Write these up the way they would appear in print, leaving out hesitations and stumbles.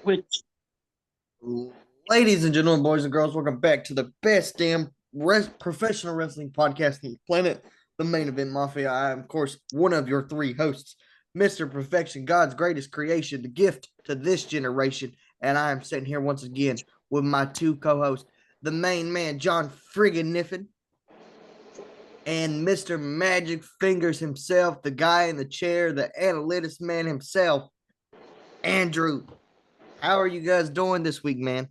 Which Ladies and gentlemen, boys and girls, welcome back to the best damn professional wrestling podcast on the planet, the Main Event Mafia. I am, of course, one of your three hosts, Mr. Perfection, God's greatest creation, the gift to this generation. And I am sitting here once again with my two co hosts, the main man, John Friggin' Niffin, and Mr. Magic Fingers himself, the guy in the chair, the analytics man himself, Andrew. How are you guys doing this week, man?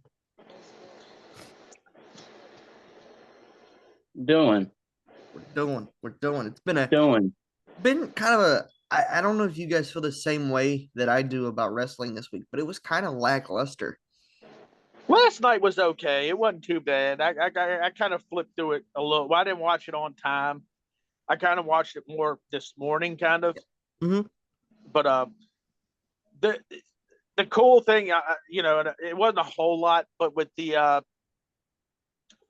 doing, We're doing. It's been a doing. been kind of a I don't know if you guys feel the same way that I do about wrestling this week, but it was kind of lackluster. Last night was okay. It wasn't too bad. I kind of flipped through it a little. Well, I didn't watch it on time. I kind of watched it more this morning, kind of. Mm-hmm. But the the cool thing, it wasn't a whole lot, but with the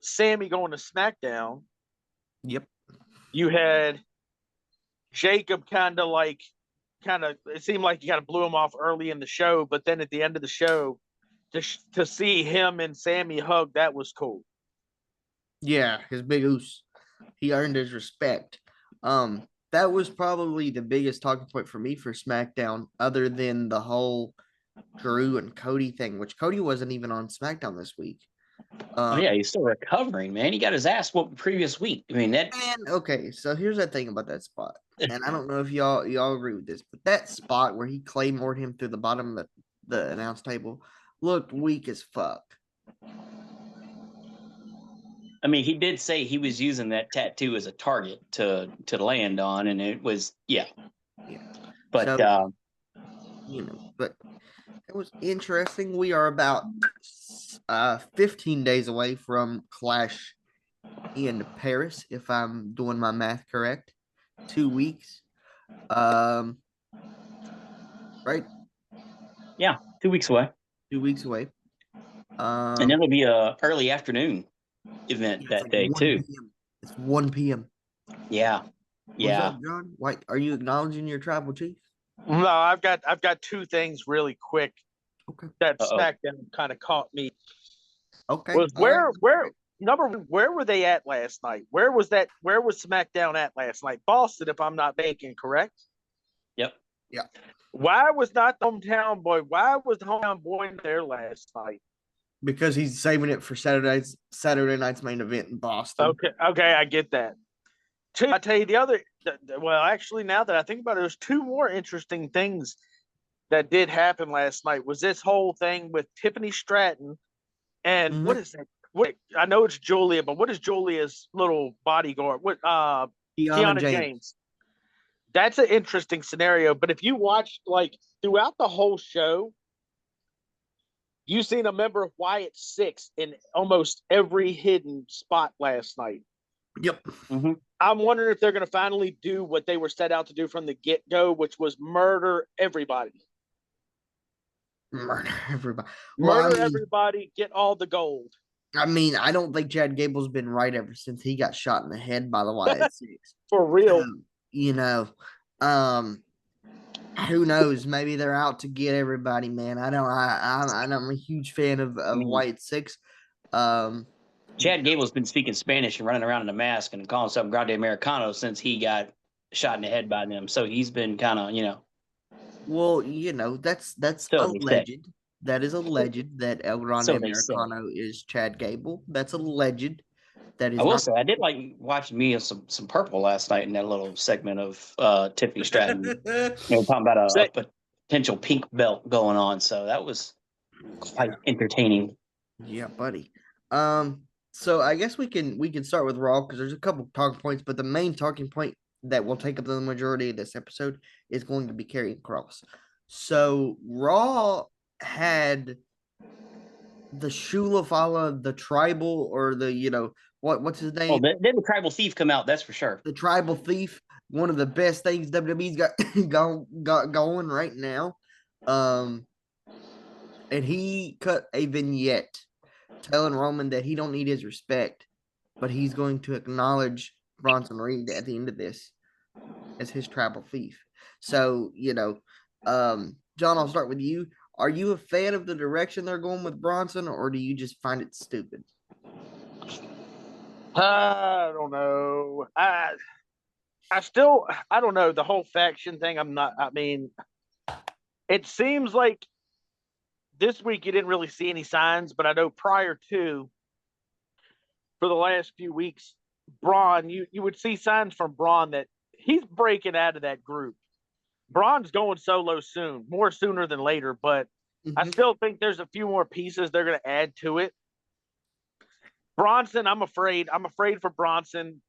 Sammy going to SmackDown, Yep. you had Jacob kind of. It seemed like you kind of blew him off early in the show, but then at the end of the show, to see him and Sammy hug, that was cool. Yeah, his big oos. He earned his respect. That was probably the biggest talking point for me for SmackDown, other than the whole Drew and Cody thing, which Cody wasn't even on SmackDown this week. Oh yeah, he's still recovering, man. He got his ass whooped the previous week. I mean that. And okay, so here's the thing about that spot, and I don't know if y'all agree with this, but that spot where he claymored him through the bottom of the announce table looked weak as fuck. I mean, he did say he was using that tattoo as a target to land on, and it was Yeah. But So, but it was interesting. We are about 15 days away from Clash in Paris, if I'm doing my math correct. 2 weeks. Right? yeah, 2 weeks away, 2 weeks away. and it'll be a early afternoon event that like day 1 too. p.m. It's 1 p.m. Yeah, What's yeah. up, John? Why are you acknowledging your tribal chief? No, I've got two things really quick Okay. that Uh-oh. SmackDown kind of caught me. Okay. Was All right. where number one, where were they at last night? Where was SmackDown at last night? Boston, if I'm not mistaken, correct? Yep. Yeah. Why was not the hometown boy? Why was the hometown boy there last night? Because he's saving it for Saturday night's main event in Boston. Okay, I get that. Two, I tell you well, actually, now that I think about it, there's two more interesting things that did happen last night. Was this whole thing with Tiffany Stratton and Mhm. what is that? What I know it's Julia, but what is Julia's little bodyguard? What Kiana Kiana James. James. That's an interesting scenario. But if you watch like throughout the whole show, you've seen a member of Wyatt Six in almost every hidden spot last night. Yep. Mm-hmm. I'm wondering if they're going to finally do what they were set out to do from the get go, which was murder everybody. Murder everybody. Murder everybody, get all the gold. I mean, I don't think Chad Gable's been right ever since he got shot in the head by the Wyatt Six. For real. So, you know, um, who knows? Maybe they're out to get everybody, man. I don't. I'm a huge fan of Wyatt Six. Chad Gable's been speaking Spanish and running around in a mask and calling himself Grande Americano since he got shot in the head by them. So he's been kind of, Well, that's so they say. alleged. That is alleged that El Grande So they say. Americano is Chad Gable. That's alleged. That is I will not. say I did like watching me some purple last night in that little segment of Tiffany Stratton. Talking about a potential pink belt going on. So that was quite entertaining. Yeah, buddy. So I guess we can start with Raw because there's a couple talking points, but the main talking point that will take up the majority of this episode is going to be Karrion Kross. So Raw had the Shula Fala, the tribal, or the what's his name? Oh, then the tribal thief come out, that's for sure. The tribal thief, one of the best things WWE's got going right now. And he cut a vignette telling Roman that he don't need his respect, but he's going to acknowledge Bronson Reed at the end of this as his tribal thief. So, John, I'll start with you. Are you a fan of the direction they're going with Bronson, or do you just find it stupid? I don't know. I don't know. The whole faction thing, I mean, it seems like this week you didn't really see any signs, but I know prior to, for the last few weeks, Braun, you would see signs from Braun that he's breaking out of that group. Braun's going solo soon, more sooner than later, but I still think there's a few more pieces they're going to add to it. Bronson, I'm afraid for Bronson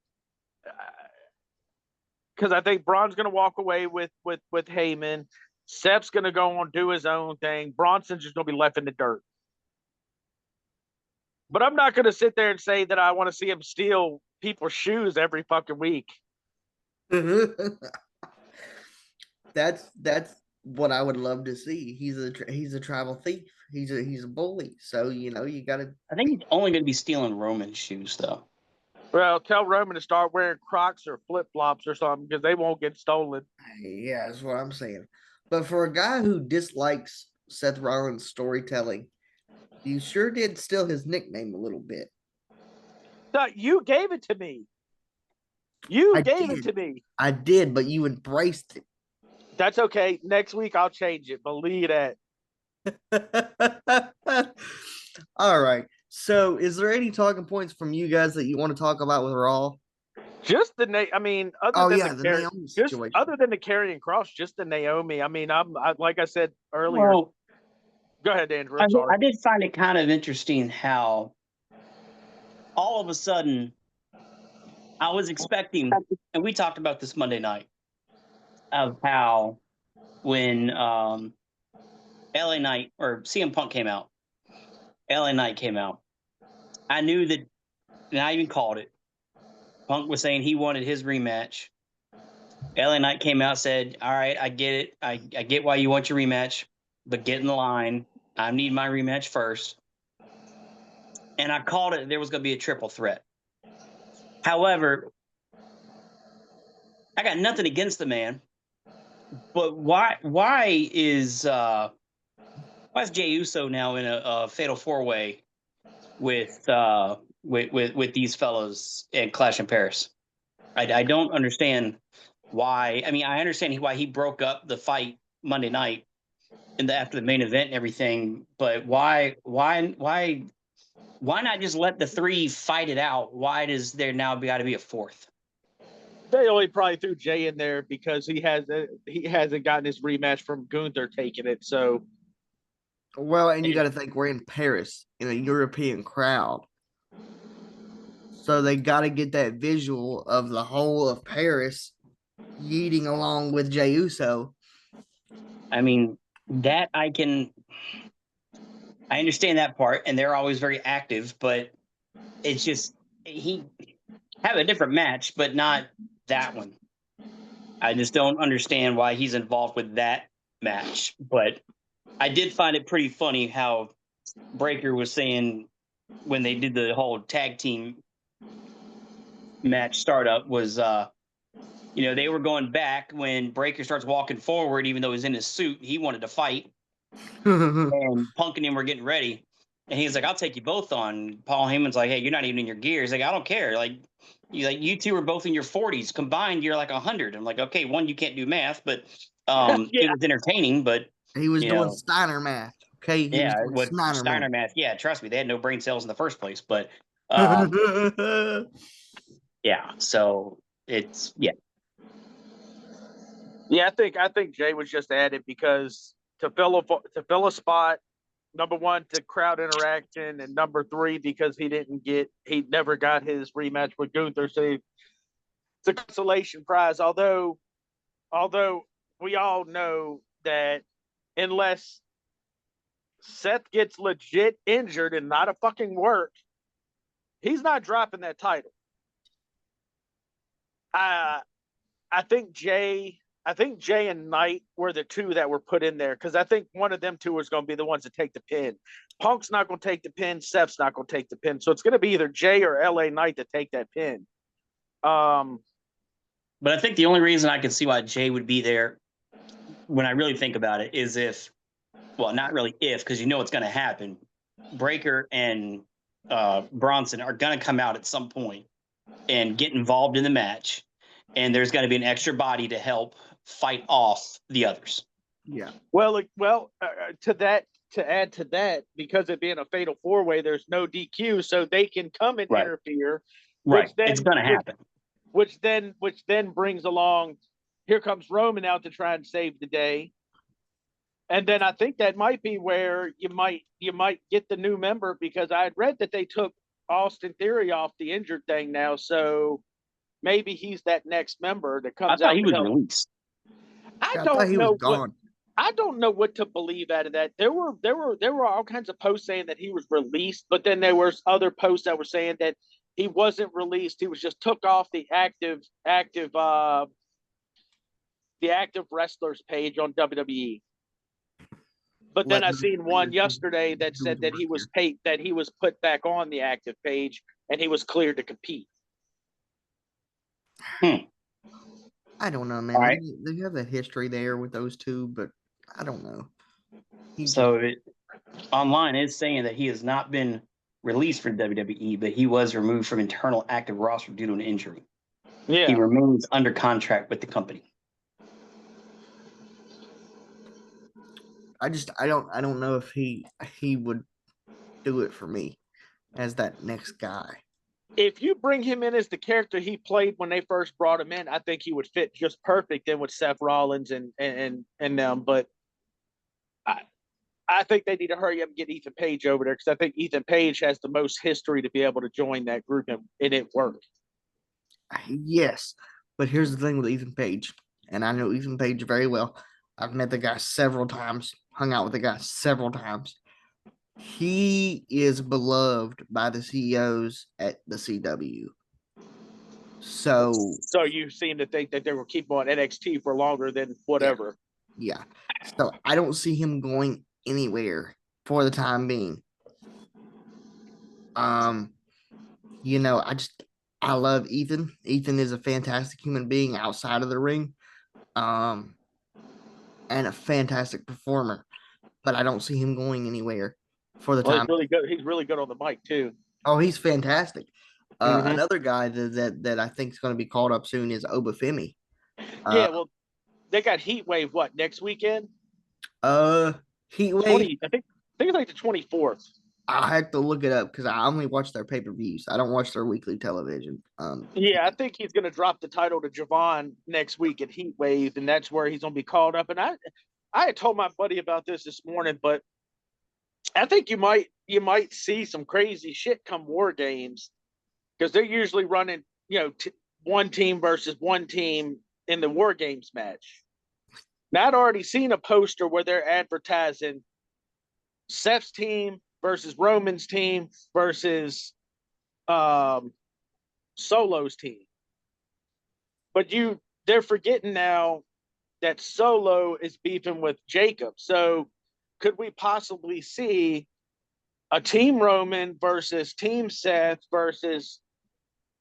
because I think Braun's going to walk away with Heyman. Seth's going to go on do his own thing. Bronson's just going to be left in the dirt. But I'm not going to sit there and say that I want to see him steal people's shoes every fucking week. That's what I would love to see. He's a tribal thief. He's a bully. So you gotta. I think he's only going to be stealing Roman's shoes, though. Well, tell Roman to start wearing Crocs or flip flops or something because they won't get stolen. Yeah, that's what I'm saying. But for a guy who dislikes Seth Rollins' storytelling, you sure did steal his nickname a little bit. No, you gave it to me. You gave it to me. I did, but you embraced it. That's okay. Next week I'll change it. Believe that. All right. So, is there any talking points from you guys that you want to talk about with Raw? Just the Naomi situation. Other than the Karrion Kross, just the Naomi. I mean, like I said earlier. Well, go ahead, Andrew. I did find it kind of interesting how all of a sudden I was expecting, and we talked about this Monday night, of how when LA Knight or CM Punk came out, LA Knight came out, I knew that, and I even called it. Punk was saying he wanted his rematch. LA Knight came out and said, all right, I get it. I get why you want your rematch, but get in the line. I need my rematch first. And I called it. There was going to be a triple threat. However, I got nothing against the man, but why is Jey Uso now in a fatal four-way with these fellows at Clash in Paris? I don't understand why. I mean, I understand why he broke up the fight Monday night after the main event and everything, but why not just let the three fight it out? Why does there now got to be a fourth? They only probably threw Jay in there because he hasn't gotten his rematch from Gunther taking it. So, well, and you got to think we're in Paris in a European crowd, so they got to get that visual of the whole of Paris yeeting along with Jey Uso. I mean, that I understand that part, and they're always very active, but it's just he have a different match, but not that one. I just don't understand why he's involved with that match. But I did find it pretty funny how Breakker was saying when they did the whole tag team match startup was, they were going back when Breakker starts walking forward, even though he's in his suit, he wanted to fight. And Punk and him were getting ready. And he's like, I'll take you both on. Paul Heyman's like, hey, you're not even in your gear. He's like, I don't care. You two are both in your 40s. Combined, you're like 100. I'm like, okay, one, you can't do math, but it was entertaining. But he was doing Steiner math. Okay. What Steiner math. Yeah, trust me, they had no brain cells in the first place. But yeah, so it's Yeah, I think Jay was just added because to fill a spot. Number one, to crowd interaction, and number three, because he never got his rematch with Gunther. So it's a consolation prize. Although we all know that unless Seth gets legit injured and not a fucking work, he's not dropping that title. I think Jay and Knight were the two that were put in there because I think one of them two was going to be the ones to take the pin. Punk's not going to take the pin. Seth's not going to take the pin. So it's going to be either Jay or LA Knight to take that pin. But I think the only reason I can see why Jay would be there when I really think about it is if well, not really if, because you know what's going to happen. Breaker and Bronson are going to come out at some point and get involved in the match, and there's going to be an extra body to help fight off the others. Yeah. Well, to add to that, because it being a fatal 4-way, there's no DQ, so they can come and interfere. Right, it's going to happen. Which then brings along, here comes Roman out to try and save the day. And then I think that might be where you might get the new member, because I had read that they took Austin Theory off the injured thing now, so maybe he's that next member that comes out. He was released. I thought he was gone. I don't know what to believe out of that. There were all kinds of posts saying that he was released, but then there was other posts that were saying that he wasn't released. He was just took off the active wrestlers page on WWE. But then I seen one yesterday that said that he was put back on the active page and he was cleared to compete. I don't know, man. Right. They have a history there with those two, but I don't know. Online is saying that he has not been released from WWE, but he was removed from internal active roster due to an injury. Yeah. He remains under contract with the company. I don't know if he would do it for me as that next guy. If you bring him in as the character he played when they first brought him in, I think he would fit just perfect in with Seth Rollins and them. But I think they need to hurry up and get Ethan Page over there, because I think Ethan Page has the most history to be able to join that group and it worked. Yes, but here's the thing with Ethan Page, and I know Ethan Page very well. I've met the guy several times, hung out with the guy several times. He is beloved by the CEOs at the CW. So you seem to think that they will keep him on NXT for longer than whatever. Yeah. So I don't see him going anywhere for the time being. I love Ethan. Ethan is a fantastic human being outside of the ring. And a fantastic performer. But I don't see him going anywhere for the time. He's really good. He's really good on the mic too. Oh, he's fantastic. Another guy that I think is going to be called up soon is Obafemi. Well, they got Heat Wave next weekend? Heat Wave. I think it's like the 24th. I have to look it up because I only watch their pay-per-views. I don't watch their weekly television. I think he's going to drop the title to Javon next week at Heat Wave, and that's where he's going to be called up. And I had told my buddy about this morning, but I think you might see some crazy shit come War Games, because they're usually running, one team versus one team in the War Games match. Now, I'd already seen a poster where they're advertising Seth's team versus Roman's team versus Solo's team. But they're forgetting now that Solo is beefing with Jacob. So could we possibly see a Team Roman versus Team Seth versus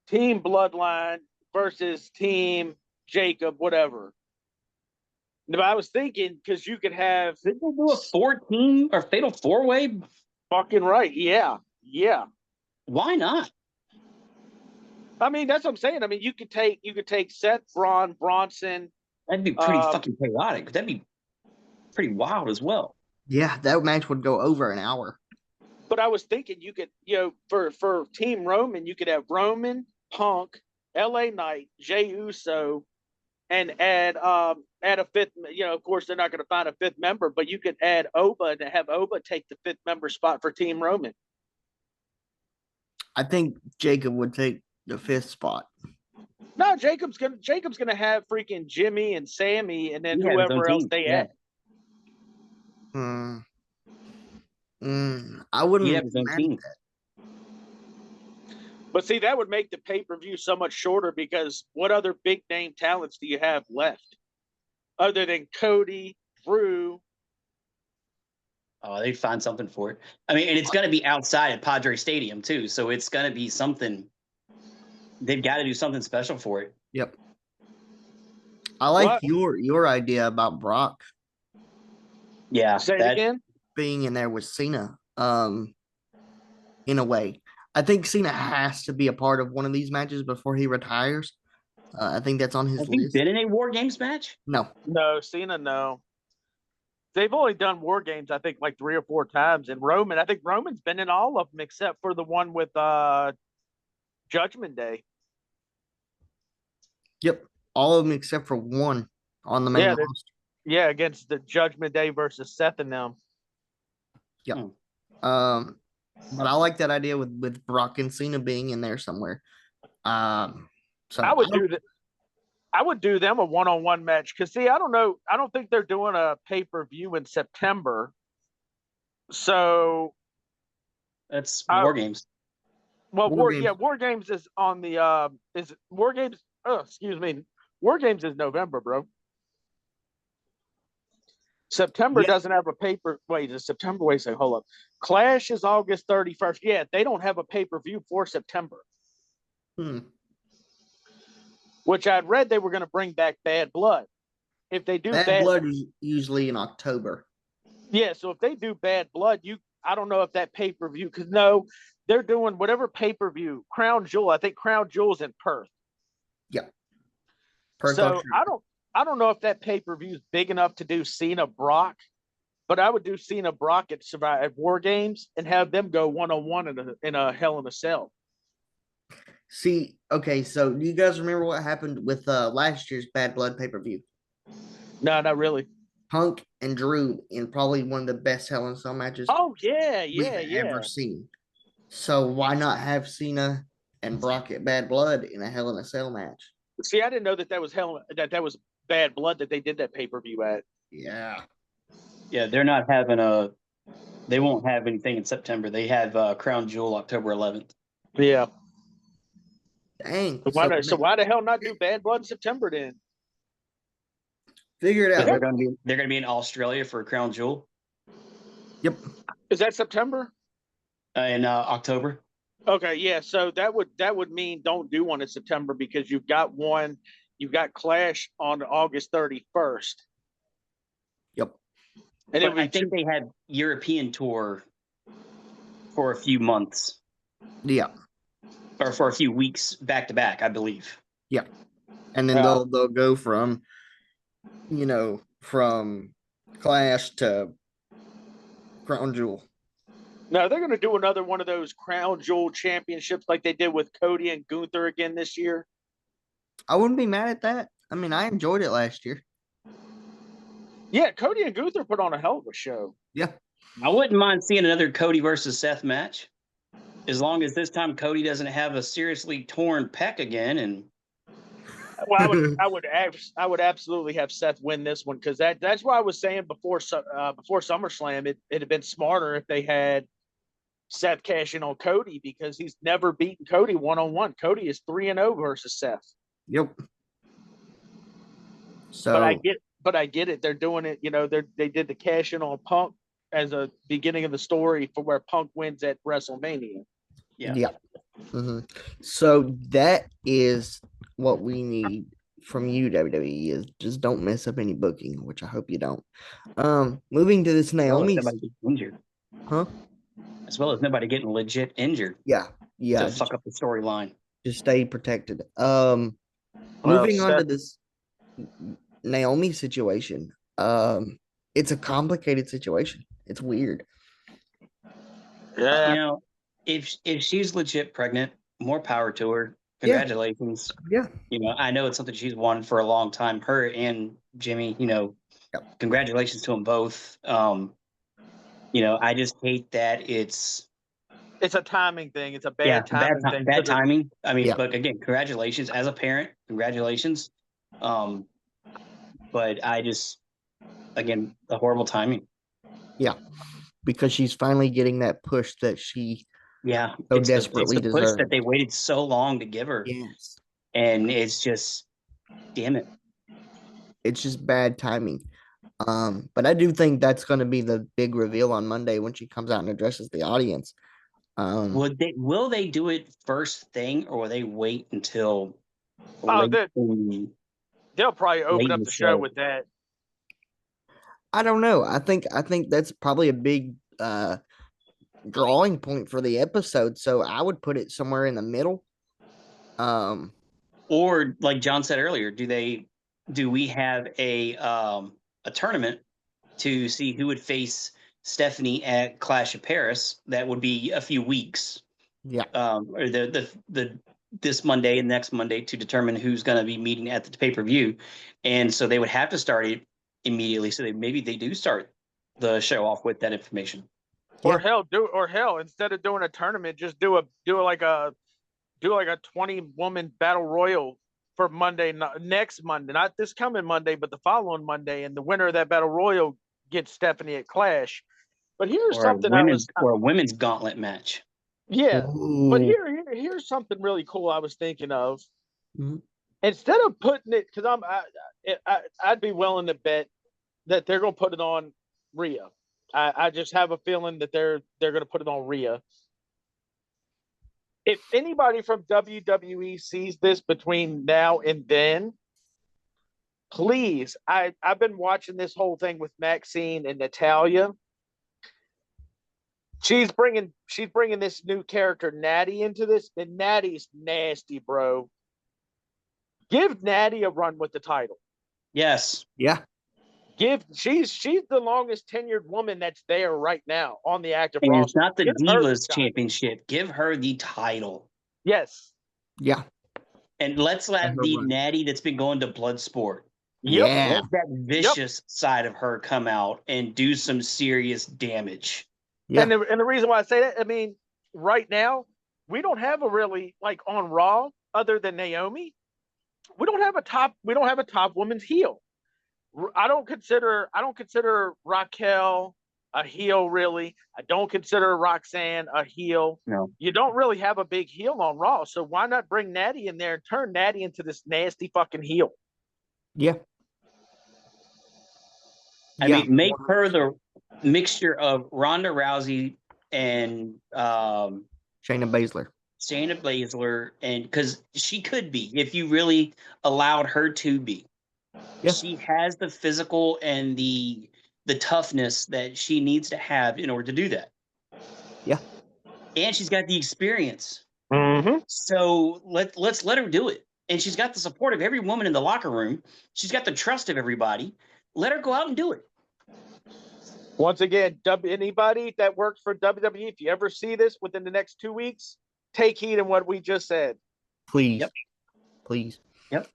Team Bloodline versus Team Jacob, whatever? But I was thinking, because you could have... Did they do a 4-team or fatal 4-way? Fucking right. Yeah. Why not? I mean, that's what I'm saying. I mean, you could take Seth, Bronson. That'd be pretty fucking chaotic. That'd be pretty wild as well. Yeah, that match would go over an hour. But I was thinking you could, for Team Roman, you could have Roman, Punk, LA Knight, Jey Uso, and add a fifth. Of course, they're not going to find a fifth member, but you could add Oba and have Oba take the fifth member spot for Team Roman. I think Jacob would take the fifth spot. No, Jacob's gonna have freaking Jimmy and Sammy, and then whoever else they add. I wouldn't have that. But see, that would make the pay-per-view so much shorter, because what other big name talents do you have left other than Cody, Drew? Oh, they'd find something for it. I mean, and it's going to be outside at Padre Stadium too, so it's going to be something. They've got to do something special for it. Yep. I like your idea about Brock. Yeah, Say it again. being in there with Cena. In a way, I think Cena has to be a part of one of these matches before he retires. I think that's on his Has he list. been in a War Games match? No, No, Cena, no. They've only done War Games, I think, like 3 or 4 times. And Roman, I think Roman's been in all of them except for the one with Judgment Day. yep, all of them except for one on the main Yeah, roster. yeah, against the Judgment Day versus Seth and them. Yep. But I like that idea with Brock and Cena being in there somewhere. So I would do them a one-on-one match because see, I don't know. I don't think they're doing a pay-per-view in September. So That's War Games. Well, War Games. War Games is on the is War Games. Oh, excuse me. War Games is November, bro. September doesn't have a paper. Wait, is September? Wait a second. Hold up. Clash is August 31st. Yeah, they don't have a pay-per-view for September. Which I'd read they were going to bring back Bad Blood. If they do Bad Blood is usually in October. Yeah, so if they do Bad Blood, I don't know if that pay-per-view, because no, they're doing whatever pay-per-view. Crown Jewel, I think Crown Jewel's in Perth. Yeah. Perth, so I don't know if that pay-per-view is big enough to do Cena Brock, but I would do Cena Brock at War Games and have them go one-on-one in a Hell in a Cell. See, okay, so do you guys remember what happened with last year's Bad Blood pay-per-view? No, not really. Punk and Drew in probably one of the best Hell in a Cell matches. Oh yeah, we've ever seen. So why not have Cena and Brock at Bad Blood in a Hell in a Cell match? See, I didn't know that was Bad Blood that they did that pay-per-view at. Yeah. Yeah, they're not having they won't have anything in September. They have Crown Jewel October 11th. Yeah. Dang. So why the hell not do Bad Blood in September then? Figure it out. They're gonna be in Australia for Crown Jewel. Yep. Is that September? In October. Okay, yeah. So that would mean don't do one in September because you've got Clash on August 31st. Yep. And I think they had European tour for a few months. Yeah. Or for a few weeks back to back, I believe. Yeah. And then they'll go from Clash to Crown Jewel. No, they're going to do another one of those Crown Jewel championships like they did with Cody and Gunther again this year. I wouldn't be mad at that. I mean, I enjoyed it last year. Yeah, Cody and Gunther put on a hell of a show. Yeah. I wouldn't mind seeing another Cody versus Seth match. As long as this time Cody doesn't have a seriously torn pec again. And well, I would absolutely have Seth win this one because that's why I was saying before SummerSlam it'd have been smarter if they had Seth cash in on Cody because he's never beaten Cody one-on-one. Cody is 3-0 versus Seth. Yep. So, but I get it. They're doing it. They did the cash in on Punk as a beginning of the story for where Punk wins at WrestleMania. Yeah. Mm-hmm. So that is what we need from you, WWE, is just don't mess up any booking, which I hope you don't. Moving to this Naomi. Injured. Huh? As well as nobody getting legit injured. Yeah. To fuck up the storyline. Just stay protected. Moving on to this Naomi situation. It's a complicated situation. It's weird. Yeah. If she's legit pregnant, more power to her. Congratulations. Yeah. I know it's something she's wanted for a long time. Her and Jimmy, congratulations to them both. I just hate that it's a timing thing. It's a bad timing thing. Bad timing. I mean, but again, congratulations as a parent. Congratulations. But I just, again, the horrible timing. Yeah, because she's finally getting that push that she so desperately it's the deserves. Push that they waited so long to give her. Yes. And it's just, damn it. It's just bad timing. But I do think that's going to be the big reveal on Monday when she comes out and addresses the audience. Will they do it first thing, or will they wait until? They'll probably open up the show with that. I don't know. I think that's probably a big drawing point for the episode. So I would put it somewhere in the middle. Or like John said earlier, do we have a tournament to see who would face Stephanie at Clash of Paris? That would be a few weeks. Yeah. Or the this Monday and next Monday to determine who's going to be meeting at the pay-per-view. And so they would have to start it immediately. So maybe they do start the show off with that information. Or hell, instead of doing a tournament, just do like a 20-woman battle royal for next Monday, not this coming Monday, but the following Monday, and the winner of that battle royal gets Stephanie at Clash. But here's something or a women's gauntlet match. Yeah. Ooh. But here's something really cool I was thinking of. Mm-hmm. Instead of putting it, because I'd be willing to bet that they're going to put it on Rhea. I just have a feeling that they're going to put it on Rhea. If anybody from WWE sees this between now and then, please, I've been watching this whole thing with Maxine and Natalia. She's bringing this new character Natty into this, and Natty's nasty, bro. Give Natty a run with the title. Yes. Yeah. She's the longest tenured woman that's there right now on the active roster. And it's not the Divas Championship. Give her the title. Yes. Yeah. And let's let the Natty that's been going to Bloodsport. Yep. Yeah. Let that vicious side of her come out and do some serious damage. Yeah. And the reason why I say that, I mean, right now, we don't have a really, like, on Raw, other than Naomi, we don't have a top woman's heel. I don't consider Raquel a heel, really. I don't consider Roxanne a heel. No. You don't really have a big heel on Raw, so why not bring Natty in there and turn Natty into this nasty fucking heel? Yeah. I mean, make her the mixture of Ronda Rousey and Shayna Baszler. Shayna Baszler, and because she could be, if you really allowed her to be. Yeah. She has the physical and the toughness that she needs to have in order to do that. Yeah. And she's got the experience. Mm-hmm. So let's let her do it. And she's got the support of every woman in the locker room. She's got the trust of everybody. Let her go out and do it. Once again, anybody that works for WWE, if you ever see this within the next 2 weeks, take heed in what we just said. Please. Yep. Please. Yep.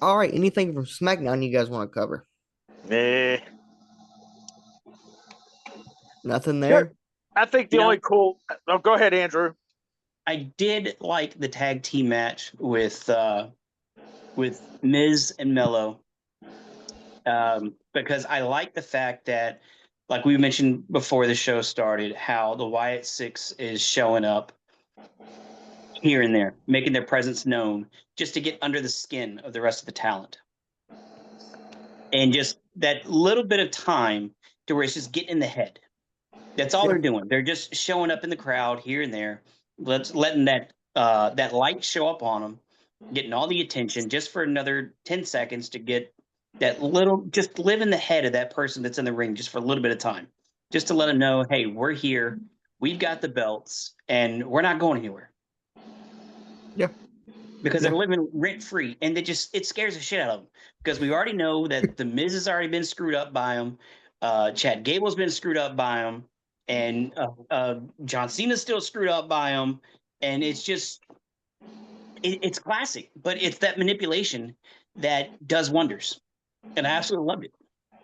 All right. Anything from SmackDown you guys want to cover? Nothing there? Sure. I think the only cool... Oh, go ahead, Andrew. I did like the tag team match with Miz and Mello, because I like the fact that, like we mentioned before the show started, how the Wyatt Six is showing up here and there, making their presence known just to get under the skin of the rest of the talent. And just that little bit of time to where it's just getting in the head. That's all they're doing. They're just showing up in the crowd here and there, letting that light show up on them, getting all the attention just for another 10 seconds to get that little, just live in the head of that person that's in the ring just for a little bit of time, just to let them know, hey, we're here, we've got the belts, and we're not going anywhere. Yeah. Because they're living rent-free, and it scares the shit out of them. Because we already know that the Miz has already been screwed up by them, Chad Gable's been screwed up by them, and John Cena's still screwed up by him, and it's just it's classic, but it's that manipulation that does wonders, and I absolutely loved it.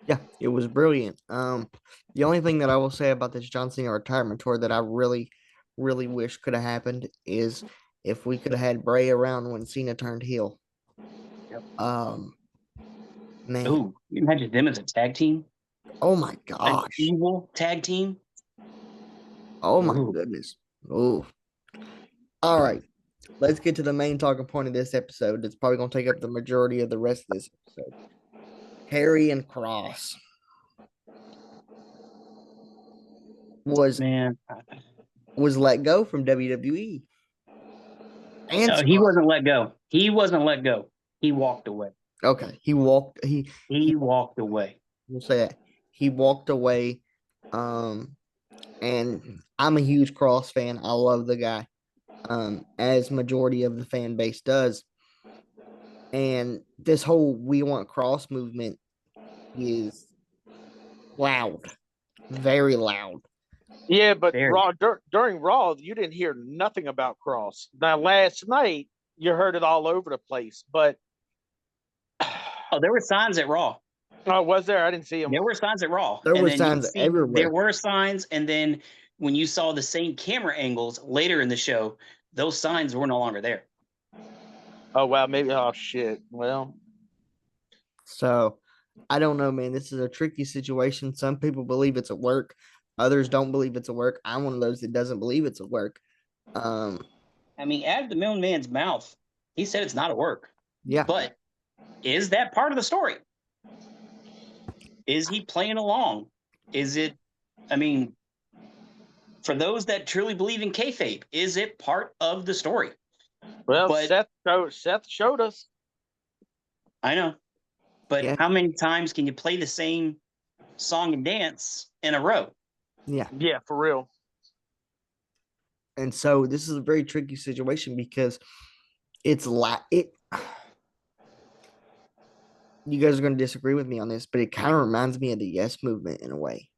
Yeah, it was brilliant. The only thing that I will say about this John Cena retirement tour that I really, really wish could have happened is if we could have had Bray around when Cena turned heel. Yep. Man. Ooh, you imagine them as a tag team? Oh my gosh. An evil tag team? Oh my goodness. Oh. All right. Let's get to the main talking point of this episode. It's probably going to take up the majority of the rest of this episode. Harry and Kross was let go from WWE. And no, he wasn't let go. He wasn't let go. He walked away. Okay. He walked away. We'll say that. he walked away. And I'm a huge Kross fan. I love the guy, as majority of the fan base does. And this whole "We Want Kross" movement is loud, very loud. Yeah, but Very. Raw during Raw, you didn't hear nothing about Kross. Now last night, you heard it all over the place. But Oh, there were signs at Raw. oh, was there? I didn't see him. There were signs at Raw. There And were then signs everywhere. there were signs, and then when you saw the same camera angles later in the show, those signs were no longer there. Oh wow, maybe. Oh shit. Well, So I don't know, man. This is a tricky situation. Some people believe it's a work, others don't believe it's a work. I'm one of those that doesn't believe it's a work. I mean, out of the mailman's mouth, he said it's not a work. Yeah. But is that part of the story? Is he playing along? Is it, I mean, for those that truly believe in kayfabe, is it part of the story? well, But Seth showed us. I know. But Yeah. how many times can you play the same song and dance in a row? Yeah. Yeah, for real. And so this is a very tricky situation because it's you guys are going to disagree with me on this, but it kind of reminds me of the Yes movement in a way.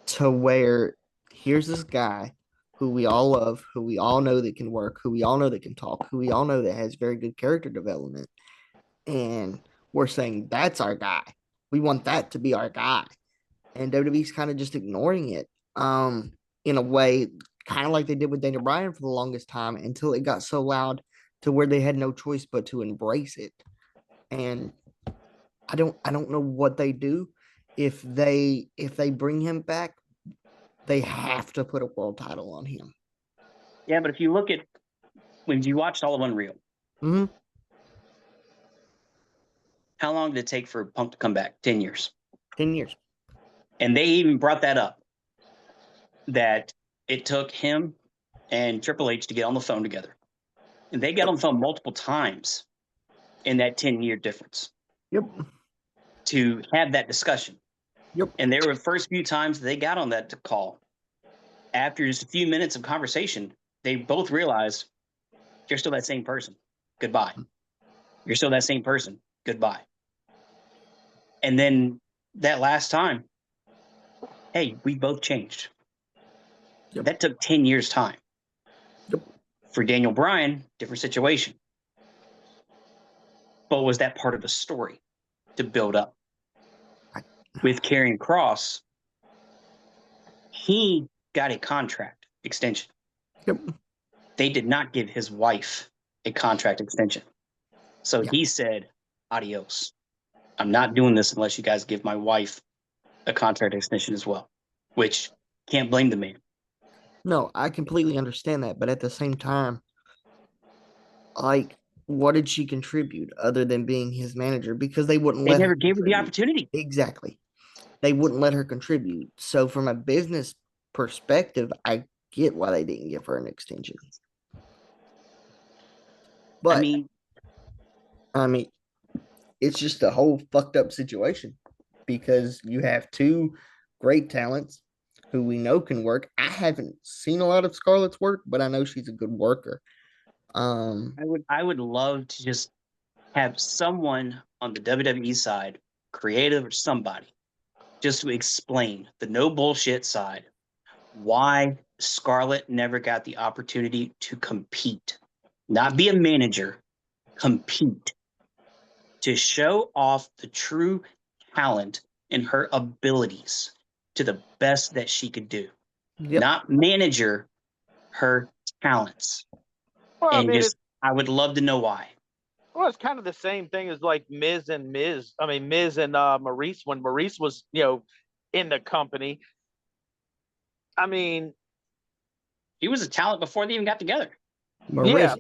To where here's this guy who we all love, who we all know that can work, who we all know that can talk, who we all know that has very good character development. And we're saying that's our guy. We want that to be our guy. And WWE's kind of just ignoring it. In a way, kind of like they did with Daniel Bryan for the longest time until it got so loud to where they had no choice but to embrace it. And I don't know what they do. If they bring him back, they have to put a world title on him. Yeah, but if you look at when you watched all of Unreal, Mm-hmm. how long did it take for Punk to come back? 10 years. 10 years. And they even brought that up, that it took him and Triple H to get on the phone together. And they got on the phone multiple times in that 10-year difference. Yep. To have that discussion. Yep. And there were the first few times they got on that call. After just a few minutes of conversation, they both realized you're still that same person. Goodbye. You're still that same person. Goodbye. And then that last time, hey, we both changed. Yep. That took 10 years' time. Yep. For Daniel Bryan, different situation. But was that part of the story to build up? With Karrion Kross, he got a contract extension. Yep. They did not give his wife a contract extension. So he said, adios. I'm not doing this unless you guys give my wife a contract extension as well, which can't blame the man. No, I completely understand that. But at the same time, like, what did she contribute other than being his manager? Because they wouldn't They let never her gave her the contribute. opportunity. Exactly. They wouldn't let her contribute. So from a business perspective, I get why they didn't give her an extension. But I mean, it's just a whole fucked up situation because you have two great talents who we know can work. I haven't seen a lot of Scarlett's work, but I know she's a good worker. I would love to just have someone on the WWE side, creative or somebody, just to explain the no bullshit side, why Scarlett never got the opportunity to compete, not be a manager, compete, to show off the true talent and her abilities to the best that she could do, not manager her talents. Well, And I would love to know why. Well, it's kind of the same thing as like Miz and Maurice when Maurice was, in the company. I mean, he was a talent before they even got together. Maurice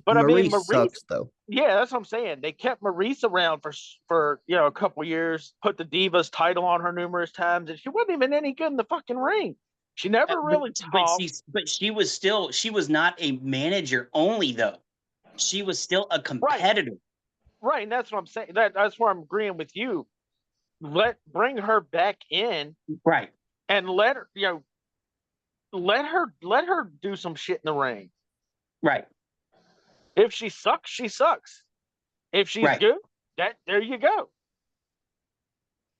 sucks though. Yeah, that's what I'm saying. They kept Maurice around for a couple years, put the Divas title on her numerous times, and she wasn't even any good in the fucking ring. She never really talked. But she was not a manager only though. She was still a competitor. Right, and that's what I'm saying. That's where I'm agreeing with you. bring her back in, Right. and let her, let her do some shit in the ring. Right. If she sucks, she sucks. If she's good, there you go.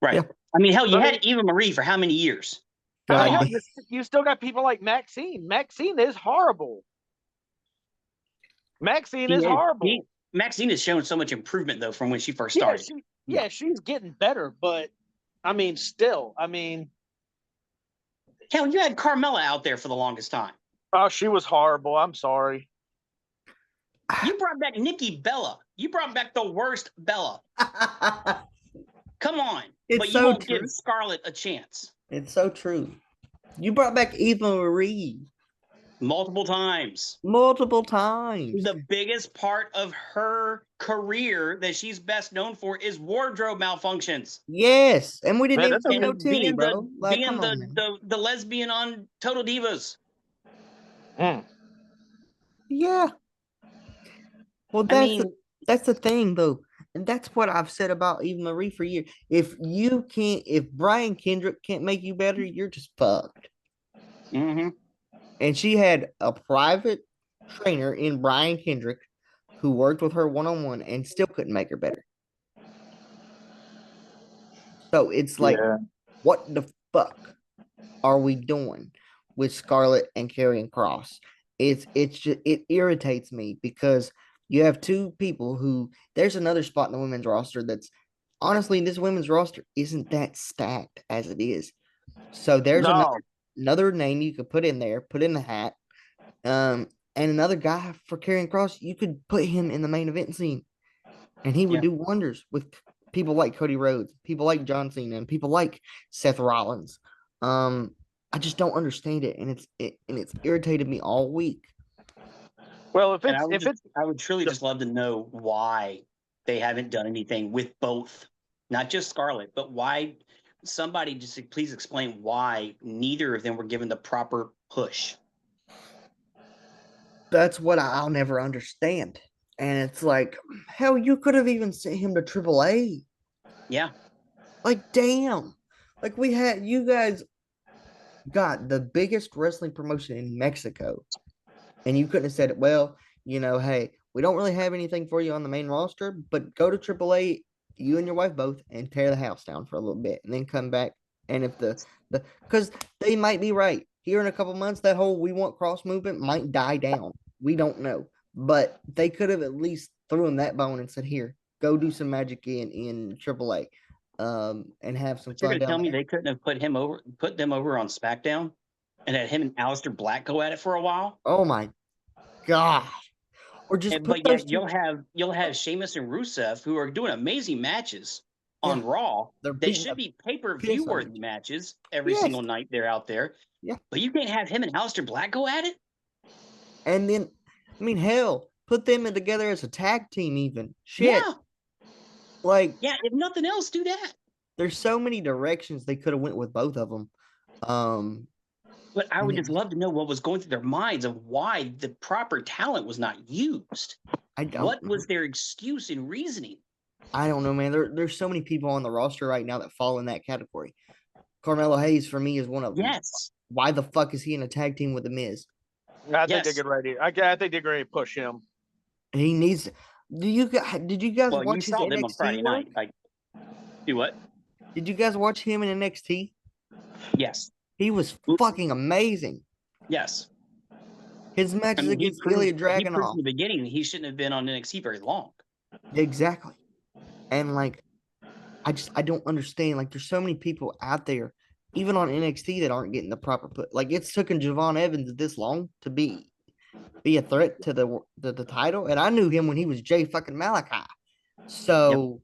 Right. Yeah. I mean, hell, you had Eva Marie for how many years? Hell, you still got people like Maxine. Maxine is horrible. Maxine has shown so much improvement though from when she first started. She's getting better, but I mean, still, hell, you had Carmella out there for the longest time. Oh, she was horrible. I'm sorry. You brought back Nikki Bella. You brought back the worst Bella. Come on. But you won't give Scarlett a chance. It's so true. You brought back Eva Marie. Multiple times. The biggest part of her career that she's best known for is wardrobe malfunctions. Yes. And we didn't even see no titty, bro. Being the lesbian on Total Divas. Yeah. Well, that's the thing, though. And that's what I've said about Eva Marie for years. If Brian Kendrick can't make you better, you're just fucked. Mm-hmm. And she had a private trainer in Brian Kendrick who worked with her one-on-one and still couldn't make her better. So it's like, what the fuck are we doing with Scarlett and Karrion Kross? It irritates me because you have two people who there's another spot in the women's roster that's honestly this women's roster isn't that stacked as it is. So there's another name you could put in there, put in the hat. And another guy for Karrion Kross, you could put him in the main event scene. And he would do wonders with people like Cody Rhodes, people like John Cena, and people like Seth Rollins. I just don't understand it, and it's irritated me all week. Well, I would truly just love to know why they haven't done anything with both, not just Scarlett, but why. Somebody just please explain why neither of them were given the proper push. That's what I'll never understand. And it's like, hell, you could have even sent him to AAA. Yeah. Like, damn. Like, you guys got the biggest wrestling promotion in Mexico. And you couldn't have said, well, hey, we don't really have anything for you on the main roster, but go to AAA, you and your wife both, and tear the house down for a little bit and then come back. And if because they might be right. Here in a couple months, that whole we want Kross movement might die down. We don't know. But they could have at least thrown that bone and said, here, go do some magic in AAA and have some fun. You're going to tell me they couldn't have put them over on SmackDown and had him and Aleister Black go at it for a while? Oh, my God. Or just you'll have Sheamus and Rusev who are doing amazing matches on Raw. They should be pay-per-view worthy matches every single night they're out there. Yeah. But you can't have him and Aleister Black go at it? And then, hell, put them together as a tag team even. Shit. Yeah. If nothing else, do that. There's so many directions they could have went with both of them. But I would just love to know what was going through their minds of why the proper talent was not used. What was their excuse and reasoning? I don't know, man. There's so many people on the roster right now that fall in that category. Carmelo Hayes, for me, is one of them. Yes. Why the fuck is he in a tag team with The Miz? I think they're getting ready. I think they're going to push him. He needs. Did you guys watch his them on Friday night? Do what? Did you guys watch him in NXT? Yes. He was fucking amazing. Yes. His matches against Ilya Dragunov. In the beginning, he shouldn't have been on NXT very long. Exactly. And I don't understand. There's so many people out there, even on NXT, that aren't getting the proper put. It's taken Javon Evans this long to be a threat to the title, and I knew him when he was Jay fucking Malachi. So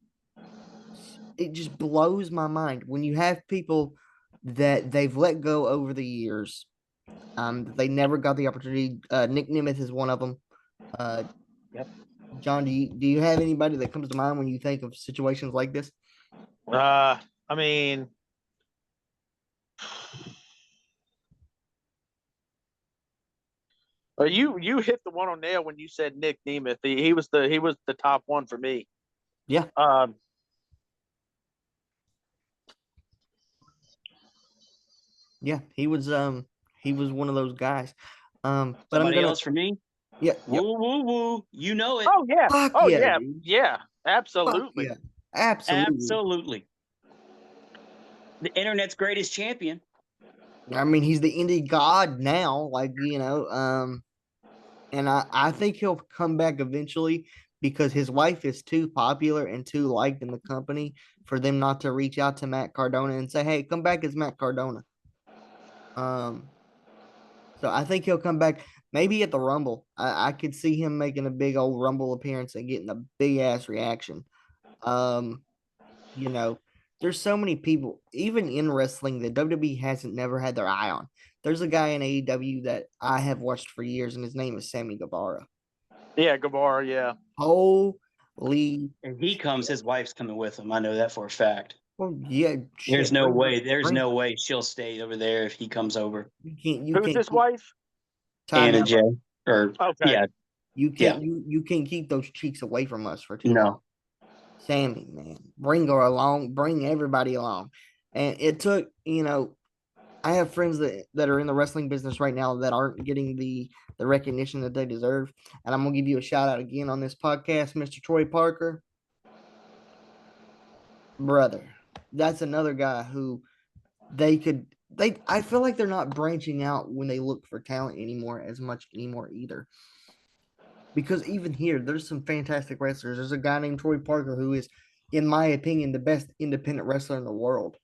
it just blows my mind when you have people that they've let go over the years. They never got the opportunity. Nick Nemeth is one of them. John, do you have anybody that comes to mind when you think of situations like this? You hit the one on nail when you said Nick Nemeth. He was the top one for me. Yeah. Yeah, he was one of those guys. But I'm Somebody gonna else for me? yeah, yep. Woo, woo, woo. You know it. Oh yeah. Fuck Oh yeah, yeah. dude. Yeah. Fuck Absolutely. yeah. Absolutely. Absolutely. The internet's greatest champion. I mean, he's the indie god now, like, and I think he'll come back eventually because his wife is too popular and too liked in the company for them not to reach out to Matt Cardona and say, "Hey, come back as Matt Cardona." Um, so I think he'll come back maybe at the Rumble. I could see him making a big old Rumble appearance and getting a big ass reaction. Um, you know, there's so many people, even in wrestling, that WWE hasn't never had their eye on. There's a guy in AEW that I have watched for years, and his name is Sammy Guevara. Yeah, Guevara. Yeah. Holy, If he comes, his wife's coming with him. I know that for a fact. well, yeah, There's shit. no Bring her, way. There's bring. no way she'll stay over there if he comes over. You Who's can't his keep wife? time Anna out. Jay. Or Okay. yeah. You Yeah. can't you can't keep those cheeks away from us for too long. No. Sammy, man, bring her along, bring everybody along. And it took, I have friends that are in the wrestling business right now that aren't getting the recognition that they deserve. And I'm gonna give you a shout out again on this podcast, Mr. Troy Parker. Brother, that's another guy who I feel like they're not branching out when they look for talent anymore as much anymore either. Because even here, there's some fantastic wrestlers. There's a guy named Troy Parker who is, in my opinion, the best independent wrestler in the world.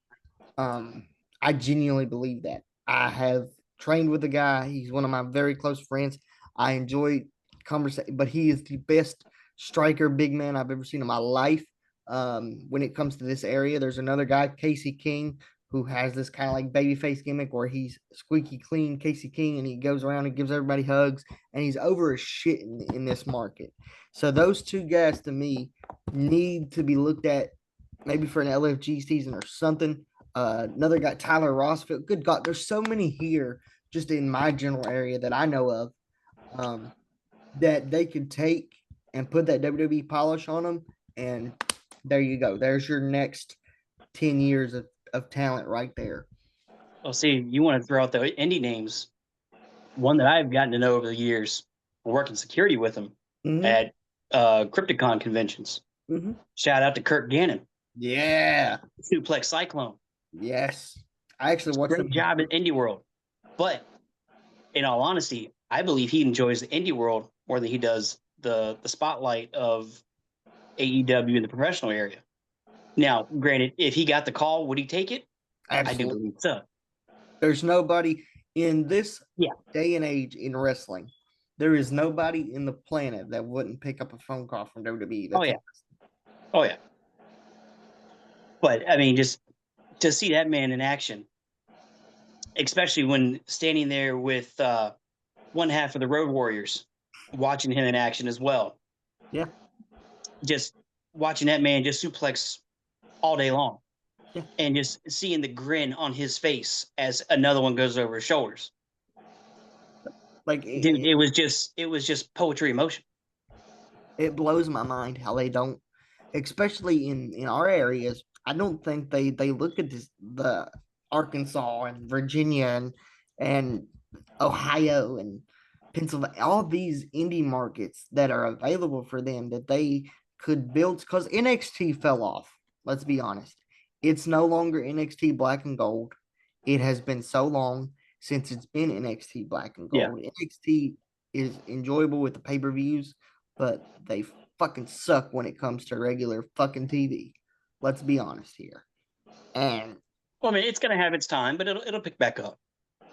I genuinely believe that. I have trained with the guy. He's one of my very close friends. I enjoy conversation, but he is the best striker, big man I've ever seen in my life. When it comes to this area, there's another guy, Casey King, who has this kind of like babyface gimmick where he's squeaky clean, Casey King, and he goes around and gives everybody hugs, and he's over as shit in this market. So those two guys to me need to be looked at maybe for an LFG season or something. Another guy, Tyler Rossfield. Good God, there's so many here just in my general area that I know of that they could take and put that WWE polish on them. And there you go. There's your next 10 years of talent right there. Well, see, you want to throw out the indie names. One that I've gotten to know over the years, working security with him at Crypticon conventions. Shout out to Kurt Gannon. Yeah. Suplex Cyclone. Yes. I actually watched Great job at Indie World. But in all honesty, I believe he enjoys the indie world more than he does the spotlight of AEW in the professional area. Now, granted, if he got the call, would he take it? Absolutely. I do believe so. There's nobody in this day and age in wrestling. There is nobody in the planet that wouldn't pick up a phone call from WWE. Oh yeah. But I mean, just to see that man in action, especially when standing there with one half of the Road Warriors, watching him in action as well. Yeah. Just watching that man just suplex all day long. Yeah. And just seeing the grin on his face as another one goes over his shoulders. Like, dude, it was just poetry in motion. It blows my mind how they don't, especially in our areas. I don't think they look at the Arkansas and Virginia and Ohio and Pennsylvania, all these indie markets that are available for them that they could build, because NXT fell off. Let's be honest. It's no longer NXT Black and Gold. It has been so long since it's been NXT Black and Gold. Yeah. NXT is enjoyable with the pay-per-views, but they fucking suck when it comes to regular fucking TV. Let's be honest here. And well, I mean, it's gonna have its time, but it'll pick back up.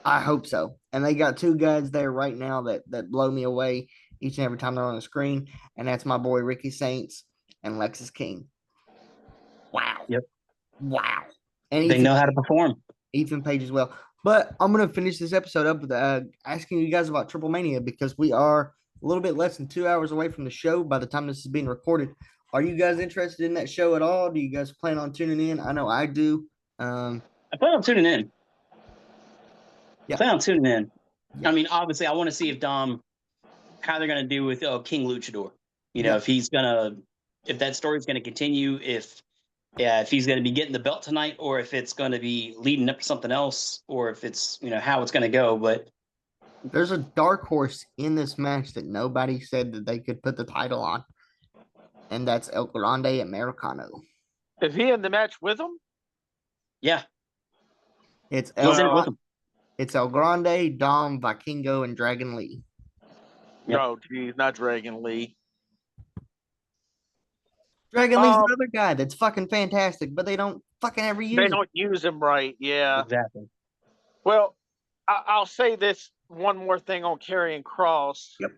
I hope so. And they got two guys there right now that blow me away each and every time they're on the screen, and that's my boy Ricky Saints and Lexus King. Wow. Yep. Wow. And they know how to perform. Ethan Page as well. But I'm gonna finish this episode up with asking you guys about Triple Mania, because we are a little bit less than 2 hours away from the show by the time this is being recorded. Are you guys interested in that show at all? Do you guys plan on tuning in? I know I do. I plan on tuning in. Yeah. Plan on tuning in. Yeah. I mean, obviously, I want to see if how they're going to do with King Luchador. You know, if that story's going to continue, if Yeah, if he's going to be getting the belt tonight, or if it's going to be leading up to something else, or if it's how it's going to go. But There's a dark horse in this match that nobody said that they could put the title on, and that's El Grande Americano. Is he in the match with him? yeah, It's he's in it with El, him. it's El Grande, Dom, Vikingo, and Dragon Lee. Yep. No, geez, not Dragon Lee. Dragon Lee's another guy that's fucking fantastic, but they don't fucking ever use They him. don't use him right. Yeah. Exactly. Well, I'll say this one more thing on carrying Kross. Yep.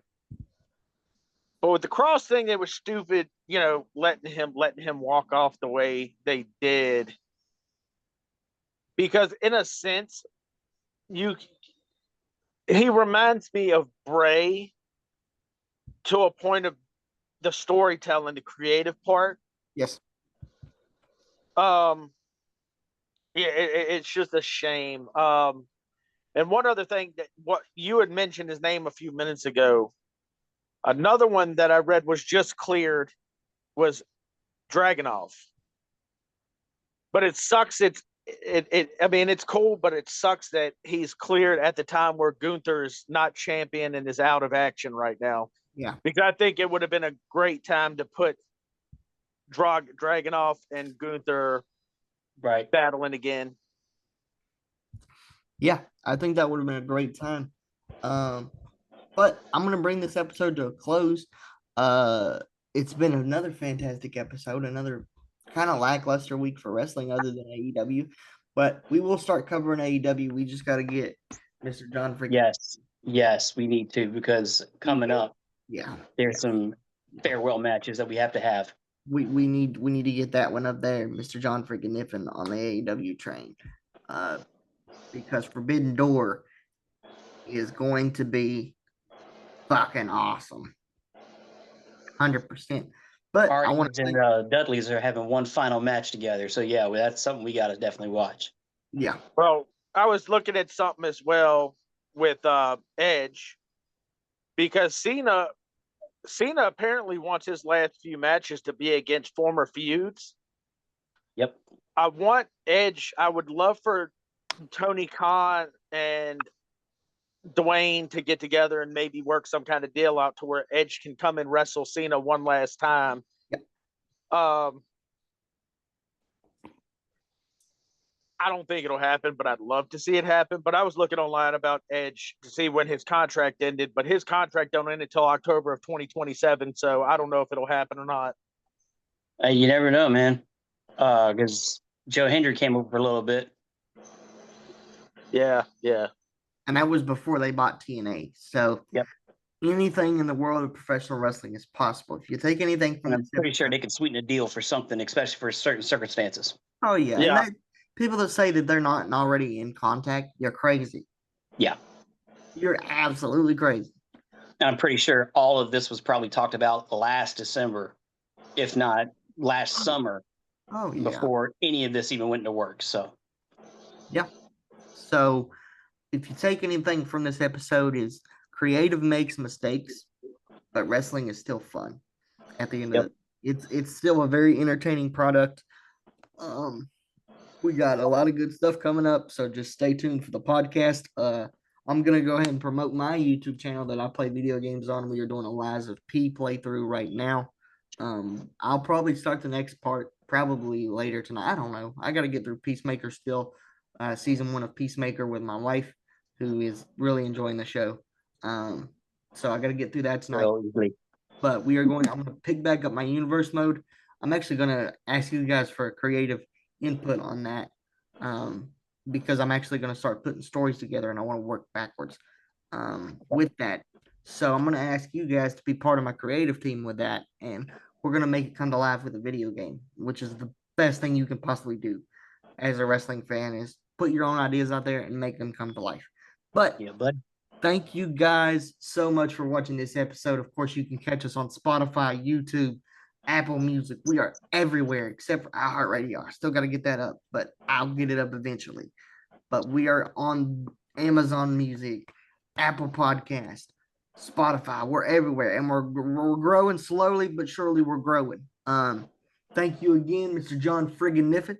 But with the Kross thing, it was stupid, letting him walk off the way they did. Because in a sense, he reminds me of Bray to a point of the storytelling, the creative part. Yes. Yeah, it's just a shame. And one other thing that what you had mentioned his name a few minutes ago. Another one that I read was just cleared was Dragunov. But it sucks. I mean, it's cool, but it sucks that he's cleared at the time where Gunther's not champion and is out of action right now. Yeah. Because I think it would have been a great time to put Dragunov and Gunther battling again. Yeah, I think that would have been a great time. But I'm going to bring this episode to a close. It's been another fantastic episode, another kind of lackluster week for wrestling other than AEW. But we will start covering AEW. We just got to get Mr. John Frick. Yes, we need to, because coming up, there's some farewell matches that we have to have. We need to get that one up there, Mr. John freaking Niffen on the AEW train. Because Forbidden Door is going to be fucking awesome. 100%. But Hardys and Dudleys are having one final match together. So, yeah, that's something we got to definitely watch. Yeah. Well, I was looking at something as well with Edge, because Cena apparently wants his last few matches to be against former feuds. Yep. I want Edge. I would love for Tony Khan and Dwayne to get together and maybe work some kind of deal out to where Edge can come and wrestle Cena one last time. Yep. I don't think it'll happen, but I'd love to see it happen. But I was looking online about Edge to see when his contract ended, but his contract don't end until October of 2027. So I don't know if it'll happen or not. You never know, man. Because Joe Hendry came over for a little bit. Yeah. And that was before they bought TNA. So anything in the world of professional wrestling is possible. If you take anything from I'm pretty sure they can sweeten a deal for something, especially for certain circumstances. Oh, yeah. And people that say that they're not already in contact, you're crazy. Yeah. You're absolutely crazy. And I'm pretty sure all of this was probably talked about last December, if not last summer. Oh, yeah. Before any of this even went into work. So, yeah. So, if you take anything from this episode, is creative makes mistakes, but wrestling is still fun. At the end of it's still a very entertaining product. We got a lot of good stuff coming up, so just stay tuned for the podcast. I'm gonna go ahead and promote my YouTube channel that I play video games on. We are doing a Lies of P playthrough right now. I'll probably start the next part probably later tonight. I don't know. I got to get through Peacemaker still, season 1 of Peacemaker with my wife, who is really enjoying the show. So I got to get through that tonight. But I'm going to pick back up my universe mode. I'm actually going to ask you guys for a creative input on that, because I'm actually going to start putting stories together and I want to work backwards with that. So I'm going to ask you guys to be part of my creative team with that, and we're going to make it come to life with a video game, which is the best thing you can possibly do as a wrestling fan, is put your own ideas out there and make them come to life. But thank you guys so much for watching this episode. Of course, you can catch us on Spotify, YouTube, Apple Music. We are everywhere except for iHeartRadio. I still got to get that up, but I'll get it up eventually. But we are on Amazon Music, Apple Podcast, Spotify. We're everywhere, and we're growing slowly but surely. We're growing. Thank you again, Mr. John Friggin Niffin,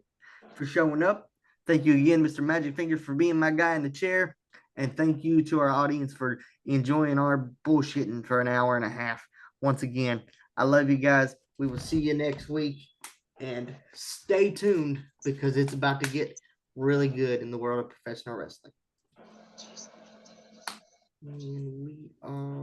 for showing up. Thank you again, Mr. Magic Fingers, for being my guy in the chair. And thank you to our audience for enjoying our bullshitting for an hour and a half. Once again, I love you guys. We will see you next week. And stay tuned because it's about to get really good in the world of professional wrestling. And we are